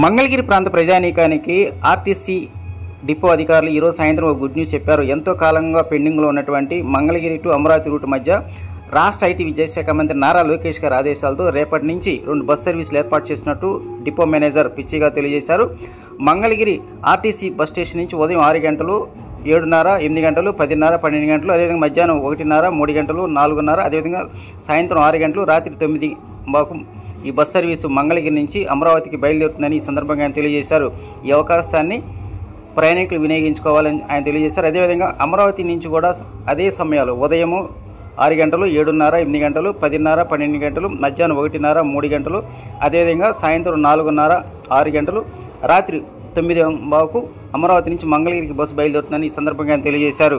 మంగళగిరి ప్రాంత ప్రజానీకానికి RTC depot అధికారులు ఈరోజు సాయంత్రం ఒక గుడ్ న్యూస్ చెప్పారు. ఎంతో కాలంగా పెండింగ్లో ఉన్నటువంటి మంగళగిరి టు అమరావతి రూట్ మధ్య రాష్ట్ర ఐటీ విద్యాశాఖ మంత్రి నారా లోకేష్ గారి ఆదేశాలతో రేపటి నుంచి 2 బస్ సర్వీసులు ఏర్పాటు చేసినట్టు డిపో మేనేజర్ పిచ్చిగా తెలియజేశారు. మంగళగిరి ఆర్టీసీ బస్ స్టేషన్ నుంచి ఉదయం 6 గంటలు, 7:30, 8 గంటలు, 10:30, 12 గంటలు, అదేవిధంగా మధ్యాహ్నం 1:30, 3 గంటలు, 4:30, అదేవిధంగా సాయంత్రం 6 గంటలు, రాత్రి 9 మాకు ఈ బస్ సర్వీసు మంగళగిరి నుంచి అమరావతికి బయలుదేరుతుందని ఈ సందర్భంగా ఆయన తెలియజేశారు. ఈ అవకాశాన్ని ప్రయాణికులు వినియోగించుకోవాలని ఆయన తెలియజేశారు. అదేవిధంగా అమరావతి నుంచి కూడా అదే సమయాలు ఉదయము 6 గంటలు, 7:30, 8 గంటలు, 10:30, 12 గంటలు, మధ్యాహ్నం 1:30, 3 గంటలు, అదేవిధంగా సాయంత్రం 4:30, 6 గంటలు, రాత్రి 9 అమరావతి నుంచి మంగళగిరికి బస్సు బయలుదేరుతుందని ఈ సందర్భంగా ఆయన తెలియజేశారు.